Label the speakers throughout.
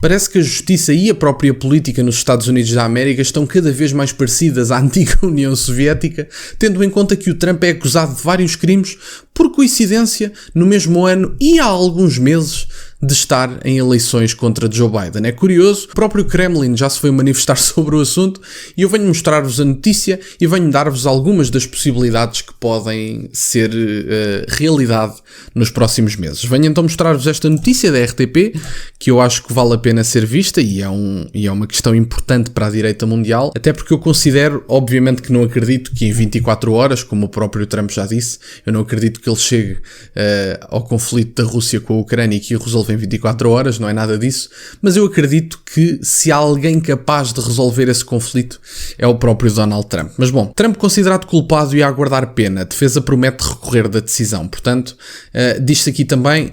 Speaker 1: Parece que a justiça e a própria política nos Estados Unidos da América estão cada vez mais parecidas à antiga União Soviética, tendo em conta que o Trump é acusado de vários crimes, por coincidência, no mesmo ano e há alguns meses de estar em eleições contra Joe Biden. É curioso, o próprio Kremlin já se foi manifestar sobre o assunto e eu venho mostrar-vos a notícia e venho dar-vos algumas das possibilidades que podem ser realidade nos próximos meses. Venho então mostrar-vos esta notícia da RTP, que eu acho que vale a pena ser vista e é uma questão importante para a direita mundial, até porque eu considero, obviamente que não acredito que em 24 horas, como o próprio Trump já disse, eu não acredito que ele chegue ao conflito da Rússia com a Ucrânia e que o resolva em 24 horas, não é nada disso, mas eu acredito que se há alguém capaz de resolver esse conflito é o próprio Donald Trump. Mas bom, Trump considerado culpado e a aguardar pena, a defesa promete recorrer da decisão, portanto, diz-se aqui também,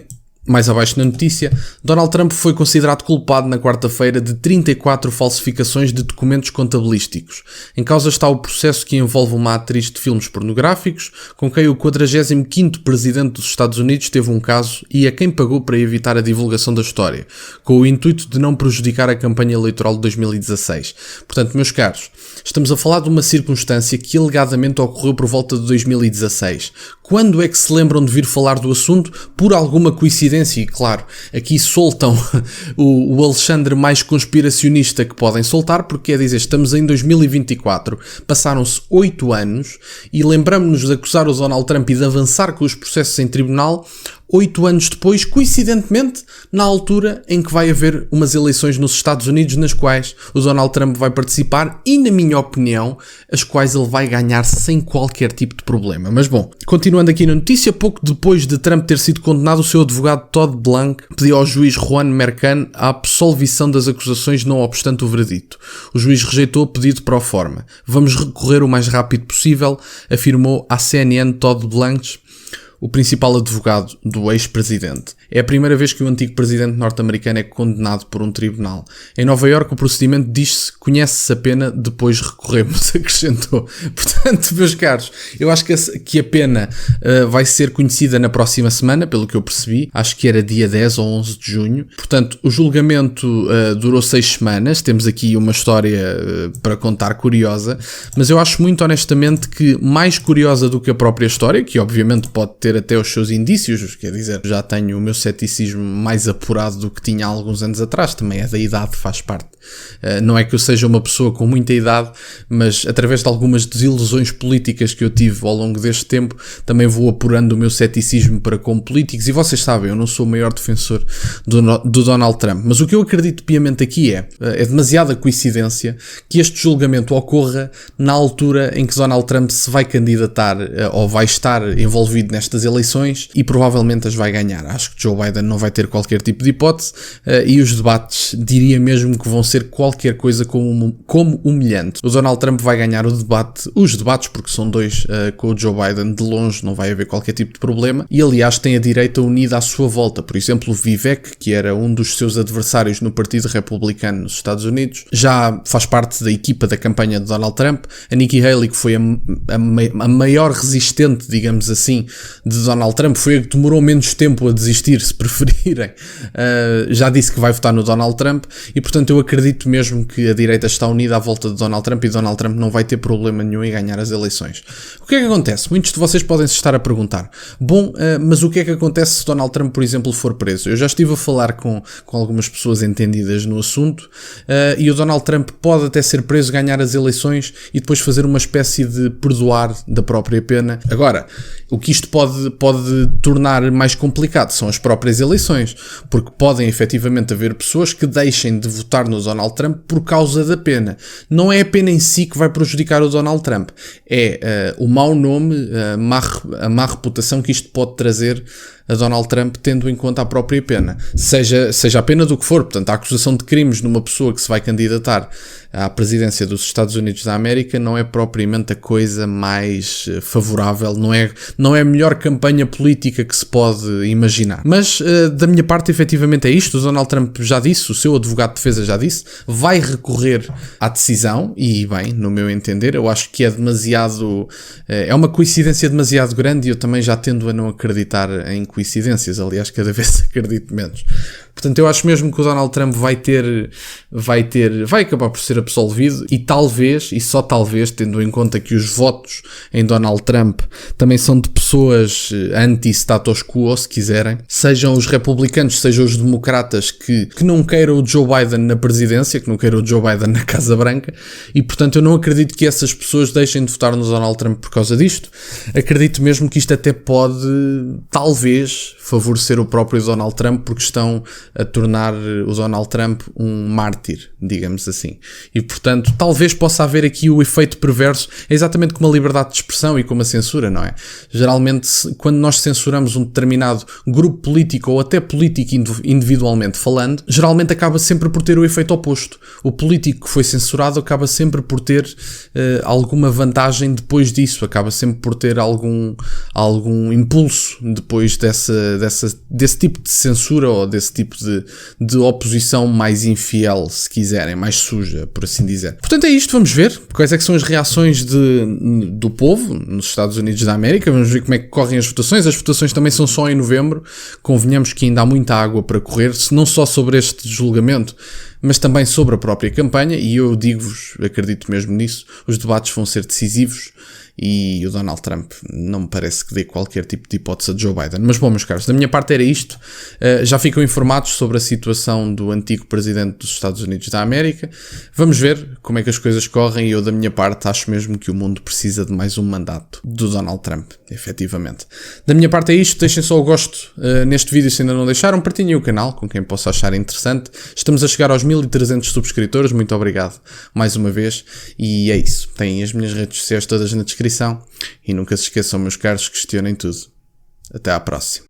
Speaker 1: mais abaixo na notícia, Donald Trump foi considerado culpado na quarta-feira de 34 falsificações de documentos contabilísticos. Em causa está o processo que envolve uma atriz de filmes pornográficos, com quem o 45º presidente dos Estados Unidos teve um caso e a quem pagou para evitar a divulgação da história, com o intuito de não prejudicar a campanha eleitoral de 2016. Portanto, meus caros, estamos a falar de uma circunstância que alegadamente ocorreu por volta de 2016. Quando é que se lembram de vir falar do assunto? Por alguma coincidência, e claro, aqui soltam o Alexandre mais conspiracionista que podem soltar, porque é dizer, estamos em 2024, passaram-se 8 anos e lembramos-nos de acusar o Donald Trump e de avançar com os processos em tribunal 8 anos depois, coincidentemente, na altura em que vai haver umas eleições nos Estados Unidos nas quais o Donald Trump vai participar e, na minha opinião, as quais ele vai ganhar sem qualquer tipo de problema. Mas bom, continuando aqui na notícia, pouco depois de Trump ter sido condenado, o seu advogado Todd Blanc pediu ao juiz Juan Merchan a absolvição das acusações, não obstante o veredito. O juiz rejeitou o pedido pro forma. Vamos recorrer o mais rápido possível, afirmou à CNN Todd Blanc, o principal advogado do ex-presidente. É a primeira vez que o antigo presidente norte-americano é condenado por um tribunal. Em Nova Iorque, o procedimento diz-se, conhece-se a pena, depois recorremos, acrescentou. Portanto, meus caros, eu acho que a pena vai ser conhecida na próxima semana, pelo que eu percebi. Acho que era dia 10 ou 11 de junho. Portanto, o julgamento durou 6 semanas. Temos aqui uma história para contar curiosa, mas eu acho muito honestamente que mais curiosa do que a própria história, que obviamente pode ter até os seus indícios, quer dizer, já tenho o meu ceticismo mais apurado do que tinha há alguns anos atrás, também é da idade, faz parte. Não é que eu seja uma pessoa com muita idade, mas através de algumas desilusões políticas que eu tive ao longo deste tempo, também vou apurando o meu ceticismo para com políticos, e vocês sabem, eu não sou o maior defensor do Donald Trump, mas o que eu acredito piamente aqui é demasiada coincidência que este julgamento ocorra na altura em que Donald Trump se vai candidatar ou vai estar envolvido nestas eleições e provavelmente as vai ganhar. Acho que Joe Biden não vai ter qualquer tipo de hipótese e os debates, diria mesmo que vão ser qualquer coisa como humilhante. O Donald Trump vai ganhar os debates, porque são dois com o Joe Biden, de longe não vai haver qualquer tipo de problema, e aliás tem a direita unida à sua volta. Por exemplo, o Vivek, que era um dos seus adversários no Partido Republicano nos Estados Unidos, já faz parte da equipa da campanha de Donald Trump. A Nikki Haley, que foi a maior resistente, digamos assim, de Donald Trump, foi a que demorou menos tempo a desistir, se preferirem, já disse que vai votar no Donald Trump, e portanto eu acredito mesmo que a direita está unida à volta de Donald Trump e Donald Trump não vai ter problema nenhum em ganhar as eleições. O que é que acontece? Muitos de vocês podem se estar a perguntar, mas o que é que acontece se Donald Trump, por exemplo, for preso? Eu já estive a falar com algumas pessoas entendidas no assunto, e o Donald Trump pode até ser preso, ganhar as eleições e depois fazer uma espécie de perdoar da própria pena. Agora, o que isto pode tornar mais complicado são as próprias eleições, porque podem efetivamente haver pessoas que deixem de votar no Donald Trump por causa da pena. Não é a pena em si que vai prejudicar o Donald Trump, é o mau nome, a má reputação que isto pode trazer a Donald Trump, tendo em conta a própria pena, seja a pena do que for. Portanto, a acusação de crimes numa pessoa que se vai candidatar à presidência dos Estados Unidos da América não é propriamente a coisa mais favorável, não é a melhor campanha política que se pode imaginar. Mas da minha parte, efetivamente é isto. O Donald Trump já disse, o seu advogado de defesa já disse, vai recorrer à decisão, e bem, no meu entender, eu acho que é uma coincidência demasiado grande, e eu também já tendo a não acreditar em coincidências, aliás, cada vez acredito menos. Portanto, eu acho mesmo que o Donald Trump vai acabar por ser absolvido e talvez, e só talvez, tendo em conta que os votos em Donald Trump também são de pessoas anti-status quo, se quiserem, sejam os republicanos, sejam os democratas que não queiram o Joe Biden na presidência, que não queiram o Joe Biden na Casa Branca, e portanto eu não acredito que essas pessoas deixem de votar no Donald Trump por causa disto. Acredito mesmo que isto até pode, talvez, favorecer o próprio Donald Trump, porque estão a tornar o Donald Trump um mártir, digamos assim. E, portanto, talvez possa haver aqui o efeito perverso, é exatamente como a liberdade de expressão e como a censura, não é? Geralmente, quando nós censuramos um determinado grupo político ou até político individualmente falando, geralmente acaba sempre por ter o efeito oposto. O político que foi censurado acaba sempre por ter alguma vantagem depois disso, acaba sempre por ter algum impulso depois desse tipo de censura ou desse tipo de oposição mais infiel, se quiserem, mais suja, por assim dizer. Portanto é isto, vamos ver quais é que são as reações do povo nos Estados Unidos da América, vamos ver como é que correm as votações também são só em novembro, convenhamos que ainda há muita água para correr, não só sobre este julgamento, mas também sobre a própria campanha, e eu digo-vos, acredito mesmo nisso, os debates vão ser decisivos, e o Donald Trump não me parece que dê qualquer tipo de hipótese a Joe Biden. Mas bom, meus caros, da minha parte era isto. Já ficam informados sobre a situação do antigo presidente dos Estados Unidos da América. Vamos ver como é que as coisas correm e eu, da minha parte, acho mesmo que o mundo precisa de mais um mandato do Donald Trump, efetivamente. Da minha parte é isto. Deixem só o gosto neste vídeo se ainda não deixaram. Partilhem o canal com quem possa achar interessante. Estamos a chegar aos 1300 subscritores. Muito obrigado mais uma vez. E é isso. Têm as minhas redes sociais todas na descrição. E nunca se esqueçam, meus caros, questionem tudo. Até à próxima.